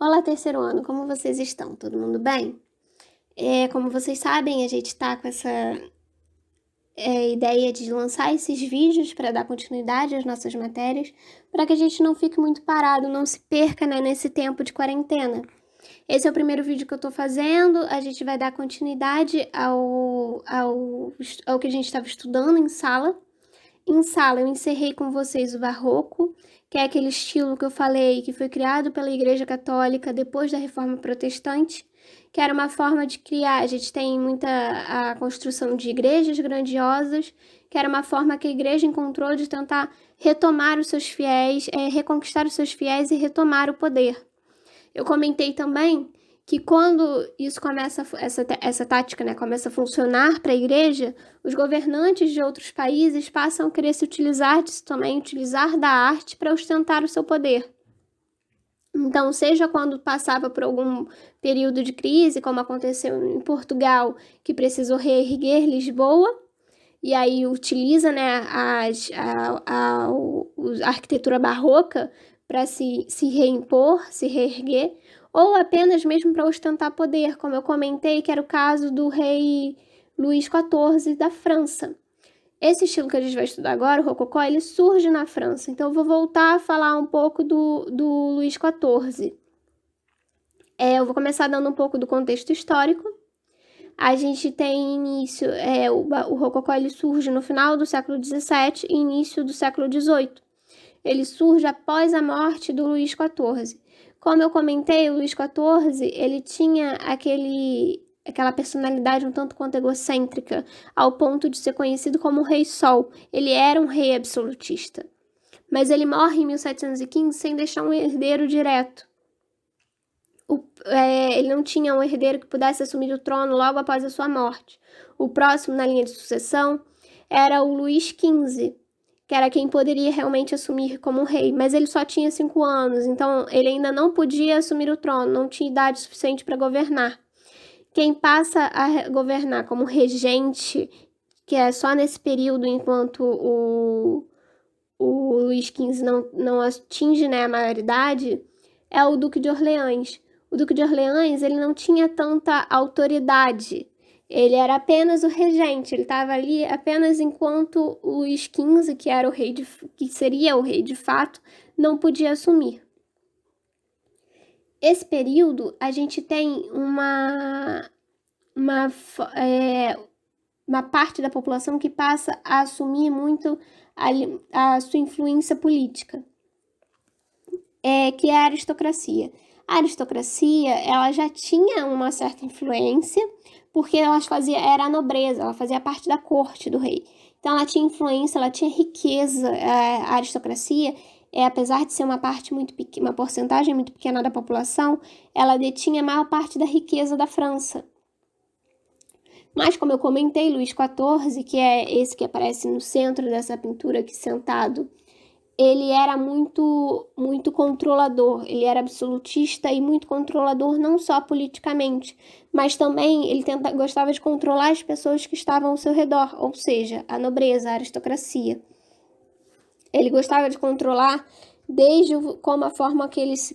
Olá, terceiro ano, como vocês estão? Todo mundo bem? Como vocês sabem, a gente está com essa ideia de lançar esses vídeos para dar continuidade às nossas matérias, para que a gente não fique muito parado, não se perca, né, nesse tempo de quarentena. Esse é o primeiro vídeo que eu tô fazendo, a gente vai dar continuidade ao que a gente estava estudando em sala. Em sala, eu encerrei com vocês o Barroco, que é aquele estilo que eu falei que foi criado pela Igreja Católica depois da Reforma Protestante, que era uma forma de criar. A gente tem muita a construção de igrejas grandiosas, que era uma forma que a igreja encontrou de tentar retomar os seus fiéis, reconquistar os seus fiéis e retomar o poder. Eu comentei também que quando isso começa, essa tática, né, começa a funcionar para a igreja, os governantes de outros países passam a querer se utilizar disso também, utilizar da arte para ostentar o seu poder. Então, seja quando passava por algum período de crise, como aconteceu em Portugal, que precisou reerguer Lisboa, e aí utiliza, né, a arquitetura barroca para se reimpor, se reerguer, ou apenas mesmo para ostentar poder, como eu comentei, que era o caso do rei Luís XIV da França. Esse estilo que a gente vai estudar agora, o Rococó, ele surge na França. Então eu vou voltar a falar um pouco do Luís XIV. Eu vou começar dando um pouco do contexto histórico. A gente tem início, o Rococó ele surge no final do século XVII e início do século XVIII. Ele surge após a morte do Luís XIV. Como eu comentei, o Luís XIV ele tinha aquela personalidade um tanto quanto egocêntrica, ao ponto de ser conhecido como o Rei Sol. Ele era um rei absolutista. Mas ele morre em 1715 sem deixar um herdeiro direto. Ele não tinha um herdeiro que pudesse assumir o trono logo após a sua morte. O próximo na linha de sucessão era o Luís XV, que era quem poderia realmente assumir como rei, mas ele só tinha 5 anos, então ele ainda não podia assumir o trono, não tinha idade suficiente para governar. Quem passa a governar como regente, que é só nesse período, enquanto o Luís XV não atinge, né, a maioridade, é o Duque de Orleans. O Duque de Orleans ele não tinha tanta autoridade. Ele era apenas o regente, ele estava ali apenas enquanto o Luís XV, que era o rei que seria o rei de fato, não podia assumir. Esse período a gente tem uma parte da população que passa a assumir muito a sua influência política, que é a aristocracia. A aristocracia, ela já tinha uma certa influência, porque era a nobreza, ela fazia parte da corte do rei. Então ela tinha influência, ela tinha riqueza. A aristocracia, apesar de ser uma parte muito pequena, uma porcentagem muito pequena da população, ela detinha a maior parte da riqueza da França. Mas, como eu comentei, Luís XIV, que é esse que aparece no centro dessa pintura aqui sentado, ele era muito, muito controlador, ele era absolutista e muito controlador não só politicamente, mas também ele gostava de controlar as pessoas que estavam ao seu redor, ou seja, a nobreza, a aristocracia. Ele gostava de controlar desde como a forma que eles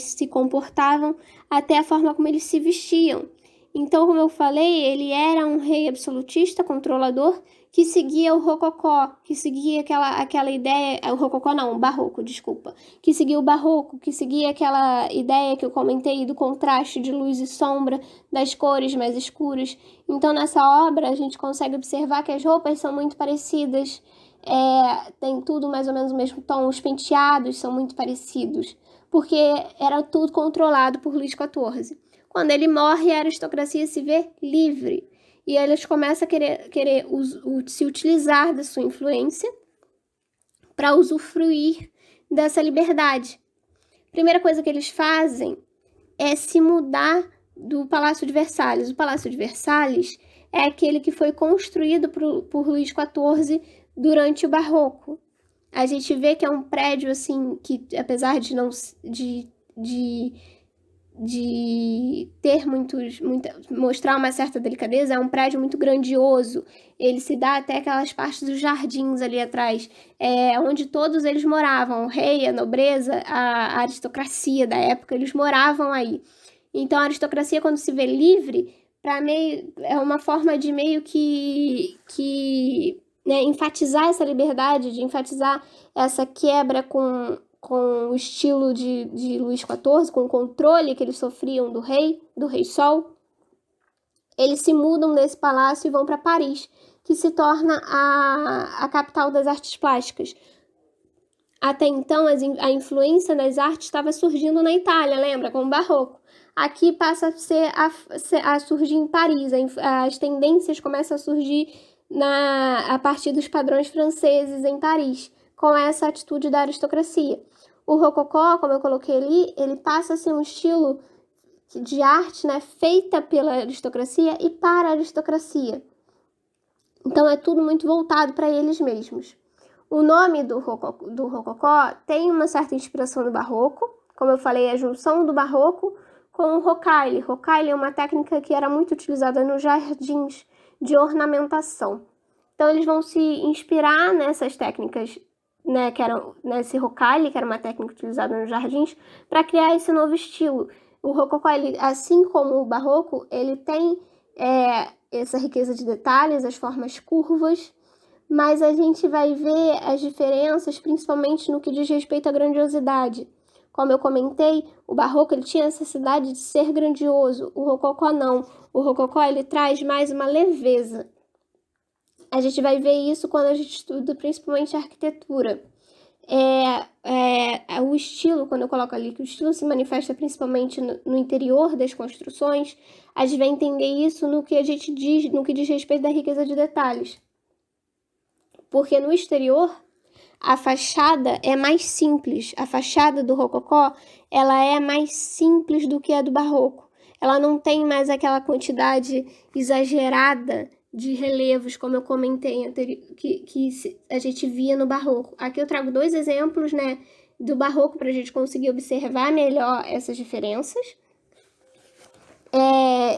se comportavam até a forma como eles se vestiam. Então, como eu falei, ele era um rei absolutista, controlador, que seguia o rococó, que seguia aquela ideia, o rococó não, o barroco, desculpa, que seguia o barroco, que seguia aquela ideia que eu comentei do contraste de luz e sombra, das cores mais escuras. Então, nessa obra, a gente consegue observar que as roupas são muito parecidas, tem tudo mais ou menos o mesmo tom, os penteados são muito parecidos, porque era tudo controlado por Luís XIV. Quando ele morre, a aristocracia se vê livre. E eles começam a querer se utilizar da sua influência para usufruir dessa liberdade. Primeira coisa que eles fazem é se mudar do Palácio de Versalhes. O Palácio de Versalhes é aquele que foi construído por Luís XIV durante o Barroco. A gente vê que é um prédio assim que, apesar de ter mostrar uma certa delicadeza. É um prédio muito grandioso, ele se dá até aquelas partes dos jardins ali atrás, onde todos eles moravam, o rei, a nobreza, a aristocracia da época, eles moravam aí. Então a aristocracia, quando se vê livre, é uma forma de meio que né, enfatizar essa liberdade, de enfatizar essa quebra com o estilo de Luís XIV, com o controle que eles sofriam do rei Sol. Eles se mudam desse palácio e vão para Paris, que se torna a capital das artes plásticas. Até então, a influência das artes estava surgindo na Itália, lembra? Com o Barroco. Aqui passa a surgir em Paris, as tendências começam a surgir a partir dos padrões franceses em Paris, com essa atitude da aristocracia. O rococó, como eu coloquei ali, ele passa a ser um estilo de arte, né, feita pela aristocracia e para a aristocracia. Então é tudo muito voltado para eles mesmos. O nome do rococó tem uma certa inspiração no barroco, como eu falei, a junção do barroco com o rocaille. Rocaille é uma técnica que era muito utilizada nos jardins de ornamentação. Então eles vão se inspirar nessas técnicas, né, que eram nesse rocaille, que era uma técnica utilizada nos jardins, para criar esse novo estilo. O rococó, assim como o barroco, ele tem essa riqueza de detalhes, as formas curvas, mas a gente vai ver as diferenças principalmente no que diz respeito à grandiosidade. Como eu comentei, o barroco ele tinha a necessidade de ser grandioso, o rococó não. O rococó ele traz mais uma leveza. A gente vai ver isso quando a gente estuda principalmente a arquitetura. O estilo, quando eu coloco ali que o estilo se manifesta principalmente no interior das construções, a gente vai entender isso no que diz respeito da riqueza de detalhes. Porque no exterior, a fachada é mais simples. A fachada do rococó, ela é mais simples do que a do barroco. Ela não tem mais aquela quantidade exagerada de relevos, como eu comentei, que a gente via no barroco. Aqui eu trago 2 exemplos, né, do barroco para a gente conseguir observar melhor essas diferenças.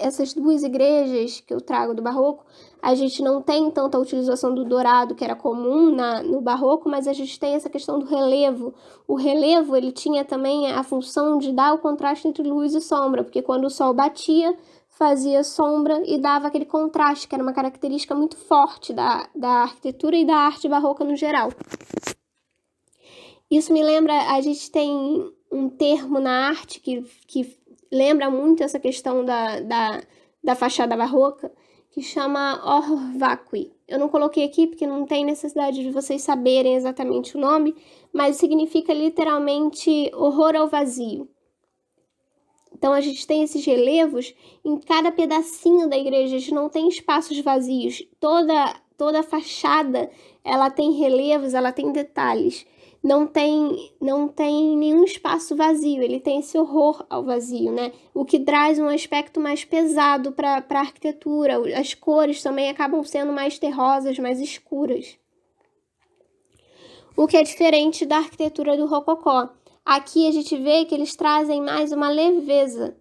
Essas 2 igrejas que eu trago do barroco, a gente não tem tanta utilização do dourado, que era comum no barroco, mas a gente tem essa questão do relevo. O relevo, ele tinha também a função de dar o contraste entre luz e sombra, porque quando o sol batia, fazia sombra e dava aquele contraste, que era uma característica muito forte da arquitetura e da arte barroca no geral. Isso me lembra, a gente tem um termo na arte que lembra muito essa questão da fachada barroca, que chama hors vacui. Eu não coloquei aqui porque não tem necessidade de vocês saberem exatamente o nome, mas significa literalmente horror ao vazio. Então a gente tem esses relevos em cada pedacinho da igreja, a gente não tem espaços vazios. Toda fachada, ela tem relevos, ela tem detalhes. Não tem nenhum espaço vazio, ele tem esse horror ao vazio, né? O que traz um aspecto mais pesado para a arquitetura. As cores também acabam sendo mais terrosas, mais escuras. O que é diferente da arquitetura do rococó. Aqui a gente vê que eles trazem mais uma leveza.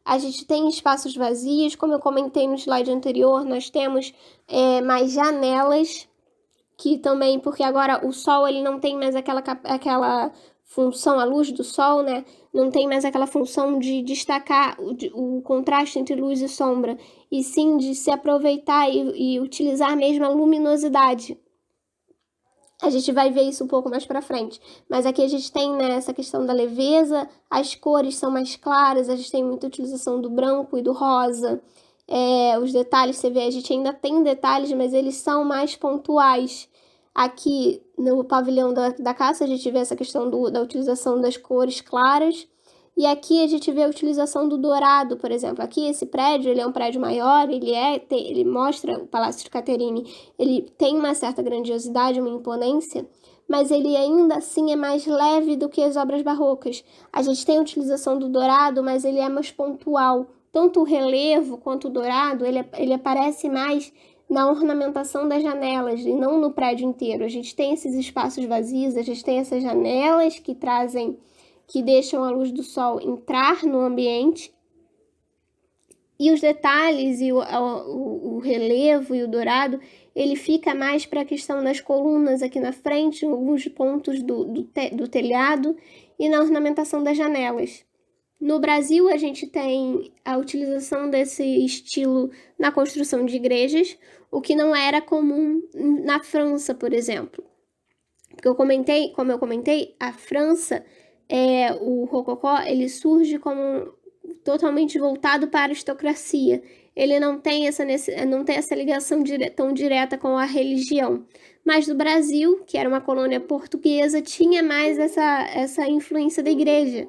A gente tem espaços vazios, como eu comentei no slide anterior, nós temos mais janelas, que também, porque agora o sol ele não tem mais aquela função, a luz do sol, né? Não tem mais aquela função de destacar o contraste entre luz e sombra, e sim de se aproveitar e utilizar mesmo a luminosidade. A gente vai ver isso um pouco mais pra frente. Mas aqui a gente tem, né, essa questão da leveza, as cores são mais claras, a gente tem muita utilização do branco e do rosa. Os detalhes, você vê, a gente ainda tem detalhes, mas eles são mais pontuais. Aqui no pavilhão da caça a gente vê essa questão da utilização das cores claras. E aqui a gente vê a utilização do dourado, por exemplo. Aqui esse prédio, ele é um prédio maior, ele mostra o Palácio de Caterine, ele tem uma certa grandiosidade, uma imponência, mas ele ainda assim é mais leve do que as obras barrocas. A gente tem a utilização do dourado, mas ele é mais pontual. Tanto o relevo quanto o dourado, ele aparece mais na ornamentação das janelas e não no prédio inteiro. A gente tem esses espaços vazios, a gente tem essas janelas que trazem que deixam a luz do sol entrar no ambiente. E os detalhes e o relevo e o dourado, ele fica mais para a questão das colunas aqui na frente, alguns pontos do telhado e na ornamentação das janelas. No Brasil, a gente tem a utilização desse estilo na construção de igrejas, o que não era comum na França, por exemplo. Porque como eu comentei, a França, o rococó, ele surge como totalmente voltado para a aristocracia. Ele não tem essa ligação tão direta com a religião. Mas do Brasil, que era uma colônia portuguesa, tinha mais essa influência da igreja.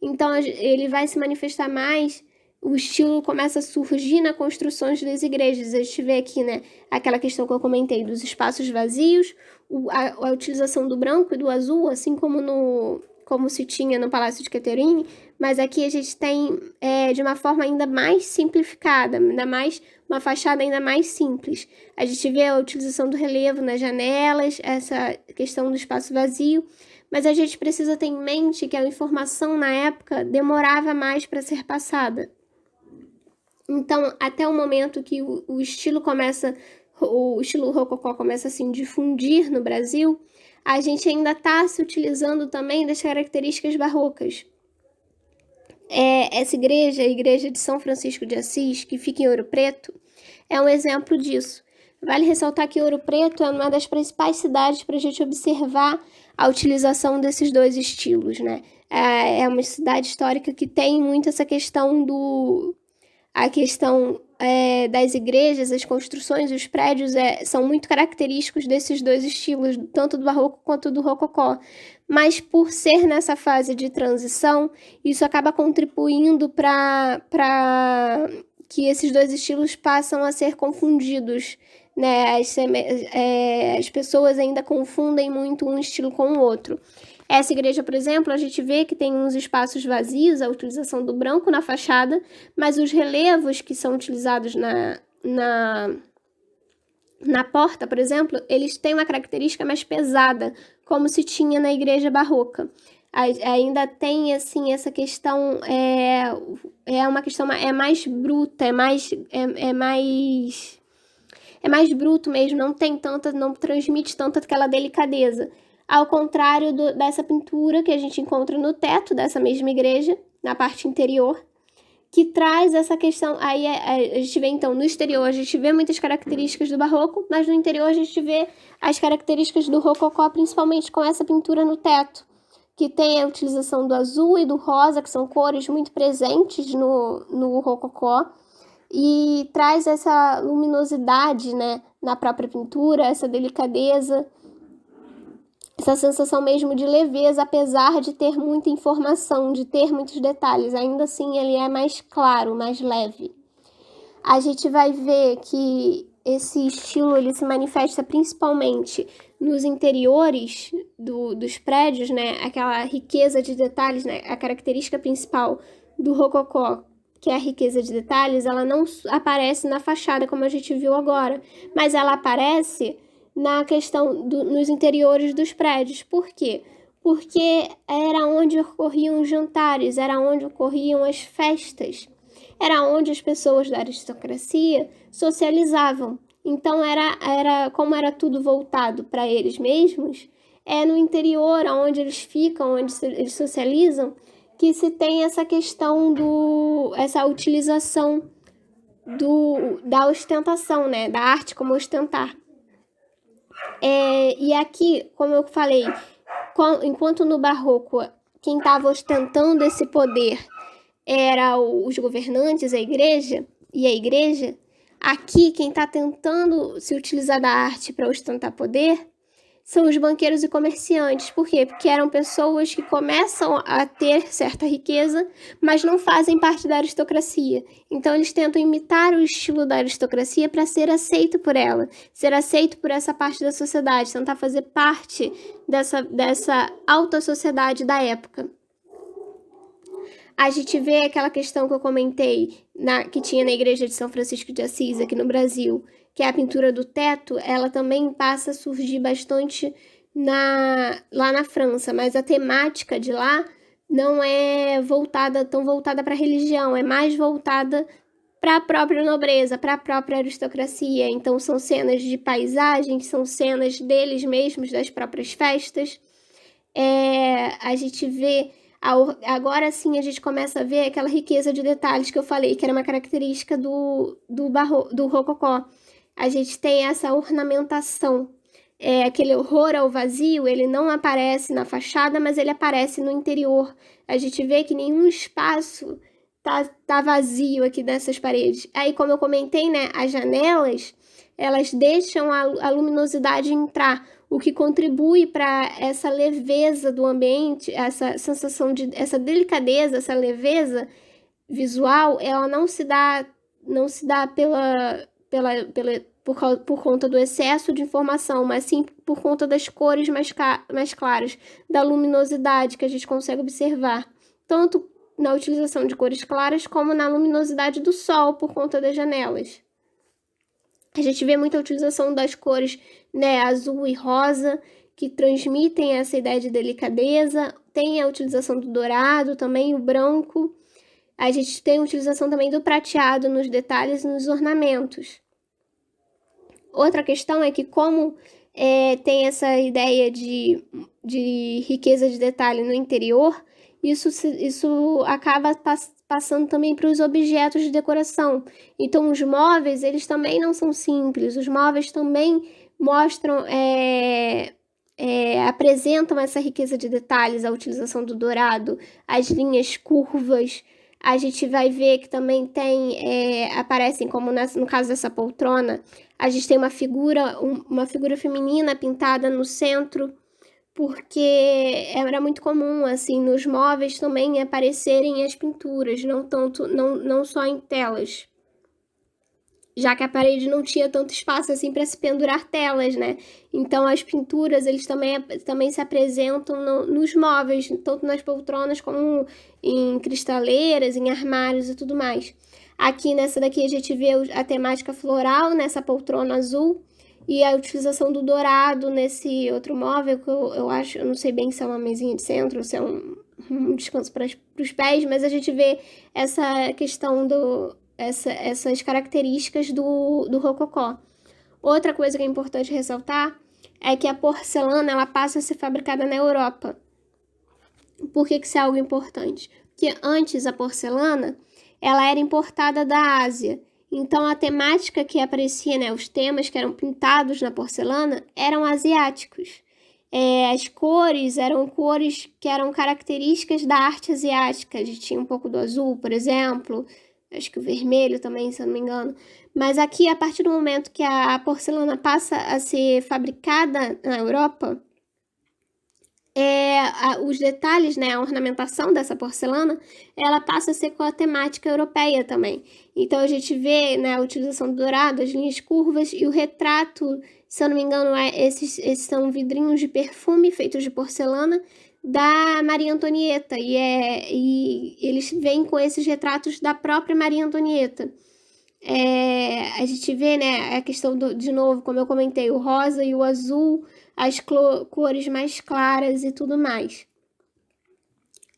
Então ele vai se manifestar mais, o estilo começa a surgir na construção das igrejas. A gente vê aqui, né, aquela questão que eu comentei dos espaços vazios, a utilização do branco e do azul, assim como se tinha no Palácio de Catherine, mas aqui a gente tem de uma forma ainda mais simplificada, uma fachada ainda mais simples. A gente vê a utilização do relevo nas janelas, essa questão do espaço vazio, mas a gente precisa ter em mente que a informação na época demorava mais para ser passada. Então, até o momento que o estilo rococó começa a se difundir no Brasil, a gente ainda está se utilizando também das características barrocas. Essa igreja, a igreja de São Francisco de Assis, que fica em Ouro Preto, é um exemplo disso. Vale ressaltar que Ouro Preto é uma das principais cidades para a gente observar a utilização desses dois estilos, né? É uma cidade histórica que tem muito essa questão das igrejas, as construções, os prédios são muito característicos desses dois estilos, tanto do barroco quanto do rococó. Mas por ser nessa fase de transição, isso acaba contribuindo para que esses dois estilos passam a ser confundidos, né? As pessoas ainda confundem muito um estilo com o outro. Essa igreja, por exemplo, a gente vê que tem uns espaços vazios, a utilização do branco na fachada, mas os relevos que são utilizados na porta, por exemplo, eles têm uma característica mais pesada, como se tinha na igreja barroca. Ainda tem, assim, essa questão, uma questão mais bruta, é mais bruto mesmo, não transmite tanto aquela delicadeza. Ao contrário dessa pintura que a gente encontra no teto dessa mesma igreja, na parte interior, que traz essa questão. Aí a gente vê, então, no exterior a gente vê muitas características do barroco, mas no interior a gente vê as características do rococó, principalmente com essa pintura no teto, que tem a utilização do azul e do rosa, que são cores muito presentes no rococó, e traz essa luminosidade, né, na própria pintura, essa delicadeza, essa sensação mesmo de leveza, apesar de ter muita informação, de ter muitos detalhes. Ainda assim, ele é mais claro, mais leve. A gente vai ver que esse estilo ele se manifesta principalmente nos interiores dos prédios, né? Aquela riqueza de detalhes, né? A característica principal do rococó, que é a riqueza de detalhes, ela não aparece na fachada, como a gente viu agora, mas ela aparece na questão nos interiores dos prédios. Por quê? Porque era onde ocorriam os jantares, era onde ocorriam as festas, era onde as pessoas da aristocracia socializavam. Então, como era tudo voltado para eles mesmos, é no interior, onde eles ficam, onde eles socializam, que se tem essa questão essa utilização da ostentação, né? Da arte como ostentar. E aqui, como eu falei, enquanto no barroco quem estava ostentando esse poder era os governantes, a igreja, aqui quem está tentando se utilizar da arte para ostentar poder são os banqueiros e comerciantes. Por quê? Porque eram pessoas que começam a ter certa riqueza, mas não fazem parte da aristocracia. Então, eles tentam imitar o estilo da aristocracia para ser aceito por ela, ser aceito por essa parte da sociedade, tentar fazer parte dessa alta sociedade da época. A gente vê aquela questão que eu comentei, que tinha na igreja de São Francisco de Assis, aqui no Brasil, que é a pintura do teto, ela também passa a surgir bastante lá na França, mas a temática de lá não é tão voltada para a religião, é mais voltada para a própria nobreza, para a própria aristocracia. Então são cenas de paisagem, são cenas deles mesmos, das próprias festas. A gente vê, agora sim a gente começa a ver aquela riqueza de detalhes que eu falei, que era uma característica do rococó. A gente tem essa ornamentação. Aquele horror ao vazio, ele não aparece na fachada, mas ele aparece no interior. A gente vê que nenhum espaço tá vazio aqui dessas paredes. Aí, como eu comentei, né, as janelas, elas deixam a luminosidade entrar, o que contribui para essa leveza do ambiente, essa sensação essa delicadeza, essa leveza visual, ela não se dá por conta do excesso de informação, mas sim por conta das cores mais claras, da luminosidade que a gente consegue observar, tanto na utilização de cores claras como na luminosidade do sol por conta das janelas. A gente vê muita utilização das cores, né, azul e rosa, que transmitem essa ideia de delicadeza. Tem a utilização do dourado, também o branco. A gente tem a utilização também do prateado nos detalhes e nos ornamentos. Outra questão é que como tem essa ideia de riqueza de detalhe no interior, isso acaba passando também para os objetos de decoração. Então, os móveis, eles também não são simples. Os móveis também mostram, apresentam essa riqueza de detalhes, a utilização do dourado, as linhas curvas. A gente vai ver que também aparecem, como no caso dessa poltrona, a gente tem uma figura feminina pintada no centro, porque era muito comum, assim, nos móveis também aparecerem as pinturas, não só em telas, já que a parede não tinha tanto espaço assim para se pendurar telas, né? Então as pinturas, eles também se apresentam nos móveis, tanto nas poltronas como em cristaleiras, em armários e tudo mais. Aqui nessa daqui a gente vê a temática floral nessa poltrona azul e a utilização do dourado nesse outro móvel, que eu não sei bem se é uma mesinha de centro ou se é um descanso para os pés, mas a gente vê essa questão essas características do rococó. Outra coisa que é importante ressaltar é que a porcelana ela passa a ser fabricada na Europa. Por que isso é algo importante? Porque antes a porcelana ela era importada da Ásia. Então a temática que aparecia, né, os temas que eram pintados na porcelana eram asiáticos. As cores eram cores que eram características da arte asiática. A gente tinha um pouco do azul, por exemplo, acho que o vermelho também, se eu não me engano. Mas aqui, a partir do momento que a porcelana passa a ser fabricada na Europa, os detalhes, né, a ornamentação dessa porcelana, ela passa a ser com a temática europeia também. Então, a gente vê, né, a utilização do dourado, as linhas curvas e o retrato, se eu não me engano, esses são vidrinhos de perfume feitos de porcelana, da Maria Antonieta, e eles vêm com esses retratos da própria Maria Antonieta. A gente vê, né, a questão de novo, como eu comentei, o rosa e o azul, as cores mais claras e tudo mais.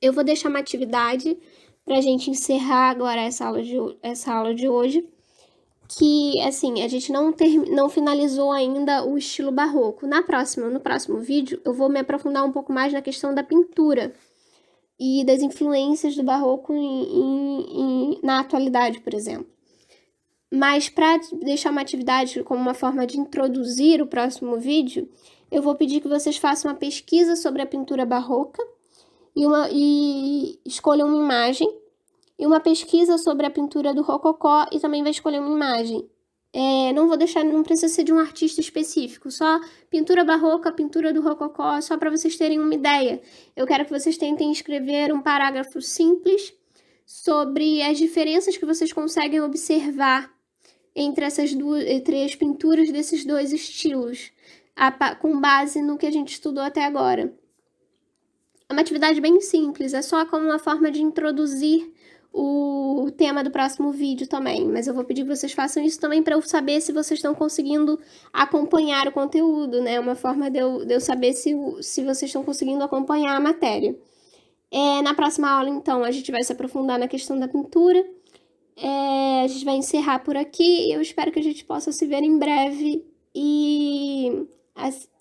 Eu vou deixar uma atividade para a gente encerrar agora essa aula de hoje, que, assim, a gente não finalizou ainda o estilo barroco. No próximo vídeo, eu vou me aprofundar um pouco mais na questão da pintura e das influências do barroco na atualidade, por exemplo. Mas para deixar uma atividade como uma forma de introduzir o próximo vídeo, eu vou pedir que vocês façam uma pesquisa sobre a pintura barroca e escolham uma imagem, e uma pesquisa sobre a pintura do rococó e também vai escolher uma imagem. Não precisa ser de um artista específico, só pintura barroca, pintura do rococó, só para vocês terem uma ideia. Eu quero que vocês tentem escrever um parágrafo simples sobre as diferenças que vocês conseguem observar entre as pinturas desses dois estilos, com base no que a gente estudou até agora. É uma atividade bem simples, é só como uma forma de introduzir o tema do próximo vídeo também, mas eu vou pedir que vocês façam isso também para eu saber se vocês estão conseguindo acompanhar o conteúdo, né? Uma forma de eu saber se vocês estão conseguindo acompanhar a matéria. Na próxima aula, então, a gente vai se aprofundar na questão da pintura. A gente vai encerrar por aqui. Eu espero que a gente possa se ver em breve. E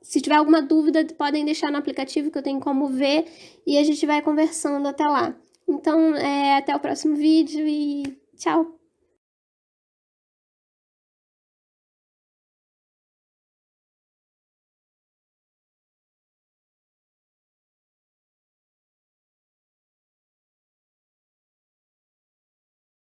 se tiver alguma dúvida, podem deixar no aplicativo que eu tenho como ver. E a gente vai conversando até lá. Então, até o próximo vídeo e tchau!